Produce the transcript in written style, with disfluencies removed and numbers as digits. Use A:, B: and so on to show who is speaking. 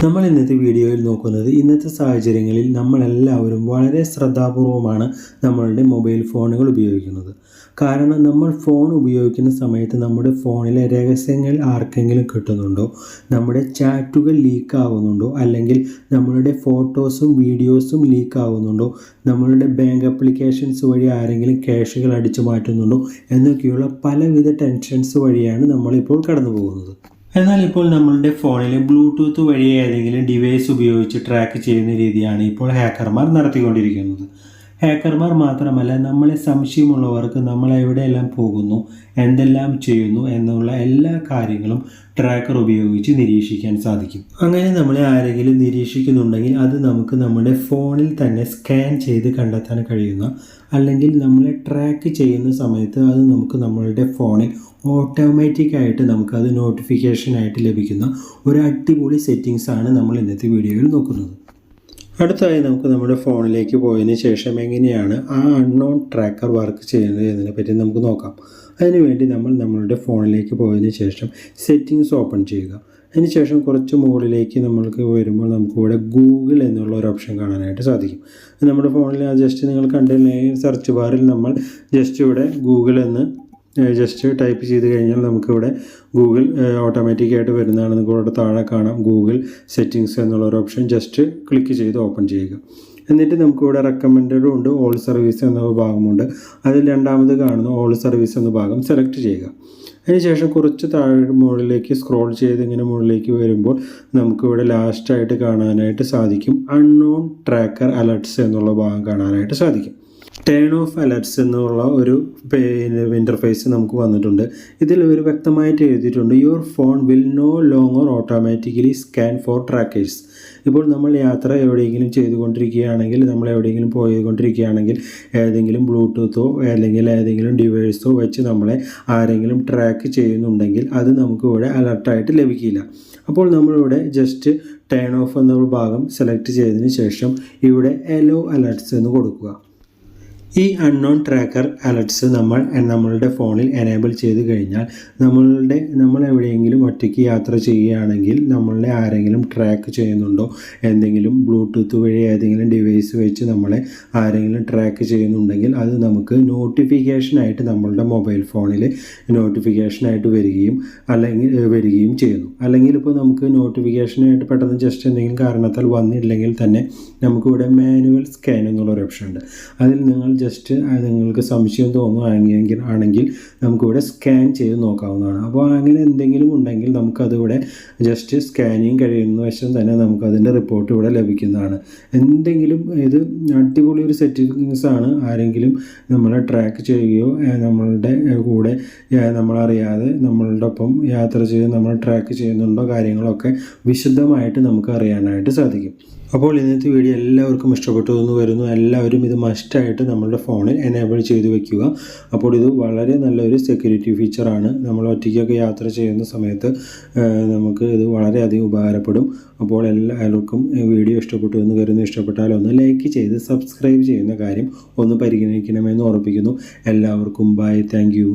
A: നമ്മൾ ഇന്നത്തെ വീഡിയോയിൽ നോക്കുന്നത് ഇന്നത്തെ സാഹചര്യങ്ങളിൽ നമ്മളെല്ലാവരും വളരെ ശ്രദ്ധാപൂർവമാണ് നമ്മളുടെ മൊബൈൽ ഫോണുകൾ ഉപയോഗിക്കുന്നത്. കാരണം നമ്മൾ ഫോൺ ഉപയോഗിക്കുന്ന സമയത്ത് നമ്മുടെ ഫോണിലെ രഹസ്യങ്ങൾ ആർക്കെങ്കിലും കിട്ടുന്നുണ്ടോ, നമ്മുടെ ചാറ്റുകൾ ലീക്ക് ആവുന്നുണ്ടോ, അല്ലെങ്കിൽ നമ്മളുടെ ഫോട്ടോസും വീഡിയോസും ലീക്ക് ആവുന്നുണ്ടോ, നമ്മളുടെ ബാങ്ക് ആപ്ലിക്കേഷൻസ് വഴി ആരെങ്കിലും ക്യാഷുകൾ അടിച്ചു മാറ്റുന്നുണ്ടോ എന്നൊക്കെയുള്ള പലവിധ ടെൻഷൻസ് വഴിയാണ് നമ്മളിപ്പോൾ കടന്നു പോകുന്നത്. എന്നാൽ ഇപ്പോൾ നമ്മളുടെ ഫോണിൽ ബ്ലൂടൂത്ത് വഴി ഏതെങ്കിലും ഡിവൈസ് ഉപയോഗിച്ച് ട്രാക്ക് ചെയ്യുന്ന രീതിയാണ് ഇപ്പോൾ ഹാക്കർമാർ നടത്തിക്കൊണ്ടിരിക്കുന്നത്. ഹാക്കർമാർ മാത്രമല്ല, നമ്മളെ സംശയമുള്ളവർക്ക് നമ്മൾ എവിടെയെല്ലാം പോകുന്നു, എന്തെല്ലാം ചെയ്യുന്നു എന്നുള്ള എല്ലാ കാര്യങ്ങളും ട്രാക്കർ ഉപയോഗിച്ച് നിരീക്ഷിക്കാൻ സാധിക്കും. അങ്ങനെ നമ്മളെ ആരെങ്കിലും നിരീക്ഷിക്കുന്നുണ്ടെങ്കിൽ അത് നമുക്ക് നമ്മുടെ ഫോണിൽ തന്നെ സ്കാൻ ചെയ്ത് കണ്ടെത്താൻ കഴിയുന്ന, അല്ലെങ്കിൽ നമ്മളെ ട്രാക്ക് ചെയ്യുന്ന സമയത്ത് അത് നമുക്ക് നമ്മളുടെ ഫോണിൽ ഓട്ടോമാറ്റിക്കായിട്ട് നമുക്കത് നോട്ടിഫിക്കേഷനായിട്ട് ലഭിക്കുന്ന ഒരു അടിപൊളി സെറ്റിങ്സാണ് നമ്മൾ ഇന്നത്തെ വീഡിയോയിൽ നോക്കുന്നത്. അടുത്തായി നമുക്ക് നമ്മുടെ ഫോണിലേക്ക് പോയതിന് ശേഷം എങ്ങനെയാണ് ആ അൺനോൺ ട്രാക്കർ വർക്ക് ചെയ്യുന്നത് എന്നതിനെപ്പറ്റി നമുക്ക് നോക്കാം. അതിനുവേണ്ടി നമ്മൾ നമ്മളുടെ ഫോണിലേക്ക് പോയതിന് ശേഷം സെറ്റിങ്സ് ഓപ്പൺ ചെയ്യുക. അതിനുശേഷം കുറച്ച് മുകളിലേക്ക് നമ്മൾക്ക് വരുമ്പോൾ നമുക്കിവിടെ ഗൂഗിൾ എന്നുള്ള ഒരു ഓപ്ഷൻ കാണാനായിട്ട് സാധിക്കും. നമ്മുടെ ഫോണിൽ ജസ്റ്റ് നിങ്ങൾ കണ്ടില്ലെങ്കിൽ സെർച്ച് ബാറിൽ നമ്മൾ ജസ്റ്റ് ഇവിടെ ഗൂഗിൾ എന്ന് ജസ്റ്റ് ടൈപ്പ് ചെയ്ത് കഴിഞ്ഞാൽ നമുക്കിവിടെ ഗൂഗിൾ ഓട്ടോമാറ്റിക്കായിട്ട് വരുന്നതാണ്. നിങ്ങൾക്കിവിടെ താഴെ കാണാം ഗൂഗിൾ സെറ്റിങ്സ് എന്നുള്ള ഒരു ഓപ്ഷൻ. ജസ്റ്റ് ക്ലിക്ക് ചെയ്ത് ഓപ്പൺ ചെയ്യുക. എന്നിട്ട് നമുക്കിവിടെ റെക്കമെൻഡഡും ഉണ്ട്, ഓൾ സർവീസ് എന്ന ഭാഗമുണ്ട്. അതിൽ രണ്ടാമത് കാണുന്ന ഓൾ സർവീസ് എന്ന ഭാഗം സെലക്ട് ചെയ്യുക. അതിനുശേഷം കുറച്ച് താഴെ മുകളിലേക്ക് സ്ക്രോൾ ചെയ്ത് ഇങ്ങനെ മുകളിലേക്ക് വരുമ്പോൾ നമുക്കിവിടെ ലാസ്റ്റായിട്ട് കാണാനായിട്ട് സാധിക്കും അൺനോൺ ട്രാക്കർ അലർട്ട്സ് എന്നുള്ള ഭാഗം കാണാനായിട്ട് സാധിക്കും. ടേൺ ഓഫ് അലർട്ട്സ് എന്നുള്ള ഒരു ഇൻ്റർഫേസ് നമുക്ക് വന്നിട്ടുണ്ട്. ഇതിൽ ഒരു വ്യക്തമായിട്ട് എഴുതിയിട്ടുണ്ട്, your phone will no longer automatically scan for trackers. ഇപ്പോൾ നമ്മൾ യാത്ര എവിടെയെങ്കിലും ചെയ്തുകൊണ്ടിരിക്കുകയാണെങ്കിൽ, നമ്മൾ എവിടെയെങ്കിലും പോയിക്കൊണ്ടിരിക്കുകയാണെങ്കിൽ ഏതെങ്കിലും ബ്ലൂടൂത്തോ അല്ലെങ്കിൽ ഏതെങ്കിലും ഡിവൈസോ വെച്ച് നമ്മളെ ആരെങ്കിലും ട്രാക്ക് ചെയ്യുന്നുണ്ടെങ്കിൽ അത് നമുക്കിവിടെ അലർട്ടായിട്ട് ലഭിക്കില്ല. അപ്പോൾ നമ്മളിവിടെ ജസ്റ്റ് ടേൺ ഓഫ് എന്ന ഭാഗം സെലക്ട് ചെയ്തതിന് ശേഷം ഇവിടെ എലോ അലർട്ട്സ് എന്ന് കൊടുക്കുക. ഈ അൺനോൺ ട്രാക്കർ അലർട്ട്സ് നമ്മളുടെ ഫോണിൽ എനേബിൾ ചെയ്ത് കഴിഞ്ഞാൽ നമ്മൾ എവിടെയെങ്കിലും ഒറ്റയ്ക്ക് യാത്ര ചെയ്യുകയാണെങ്കിൽ നമ്മളെ ആരെങ്കിലും ട്രാക്ക് ചെയ്യുന്നുണ്ടോ, എന്തെങ്കിലും ബ്ലൂടൂത്ത് വഴി ഏതെങ്കിലും ഡിവൈസ് വെച്ച് നമ്മളെ ആരെങ്കിലും ട്രാക്ക് ചെയ്യുന്നുണ്ടെങ്കിൽ അത് നമുക്ക് നോട്ടിഫിക്കേഷനായിട്ട് നമ്മളുടെ മൊബൈൽ ഫോണിൽ നോട്ടിഫിക്കേഷനായിട്ട് വരികയും ചെയ്യുന്നു. അല്ലെങ്കിൽ ഇപ്പോൾ നമുക്ക് നോട്ടിഫിക്കേഷനായിട്ട് പെട്ടെന്ന് ജസ്റ്റ് എന്തെങ്കിലും കാരണത്താൽ വന്നില്ലെങ്കിൽ തന്നെ നമുക്കിവിടെ മാനുവൽ സ്കാൻ എന്നുള്ളൊരു ഓപ്ഷൻ ഉണ്ട്. അതിൽ നിങ്ങൾ ജസ്റ്റ് നിങ്ങൾക്ക് സംശയം തോന്നുകയാണെങ്കിൽ നമുക്കിവിടെ സ്കാൻ ചെയ്ത് നോക്കാവുന്നതാണ്. അപ്പോൾ അങ്ങനെ എന്തെങ്കിലും ഉണ്ടെങ്കിൽ നമുക്കതിവിടെ ജസ്റ്റ് സ്കാനിങ് കഴിയുന്ന വശം തന്നെ നമുക്കതിൻ്റെ റിപ്പോർട്ട് ഇവിടെ ലഭിക്കുന്നതാണ്. എന്തെങ്കിലും ഇത് അടിപൊളി ഒരു സെറ്റിങ്സാണ്. ആരെങ്കിലും നമ്മളെ ട്രാക്ക് ചെയ്യുകയോ നമ്മളുടെ കൂടെ നമ്മളറിയാതെ നമ്മളുടെ ഒപ്പം യാത്ര ചെയ്ത് നമ്മൾ ട്രാക്ക് ചെയ്യുന്നുണ്ടോ കാര്യങ്ങളൊക്കെ വിശദമായിട്ട് നമുക്ക് അറിയാനായിട്ട് സാധിക്കും. അപ്പോൾ ഇന്നത്തെ വീഡിയോ എല്ലാവർക്കും ഇഷ്ടപ്പെട്ടു എന്ന് വരുന്നു. എല്ലാവരും ഇത് മസ്റ്റായിട്ട് നമ്മളുടെ ഫോണിൽ എനേബിൾ ചെയ്ത് വെക്കുക. അപ്പോൾ ഇത് വളരെ നല്ലൊരു സെക്യൂരിറ്റി ഫീച്ചറാണ്. നമ്മൾ ഒറ്റയ്ക്കൊക്കെ യാത്ര ചെയ്യുന്ന സമയത്ത് നമുക്ക് ഇത് വളരെയധികം ഉപകാരപ്പെടും. അപ്പോൾ എല്ലാവർക്കും വീഡിയോ ഇഷ്ടപ്പെട്ടു എന്ന് വരുന്നു. ഇഷ്ടപ്പെട്ടാൽ ഒന്ന് ലൈക്ക് ചെയ്ത് സബ്സ്ക്രൈബ് ചെയ്യുന്ന കാര്യം ഒന്ന് പരിഗണിക്കണമെന്ന് ഓർമ്മിപ്പിക്കുന്നു. എല്ലാവർക്കും ബൈ, താങ്ക് യു.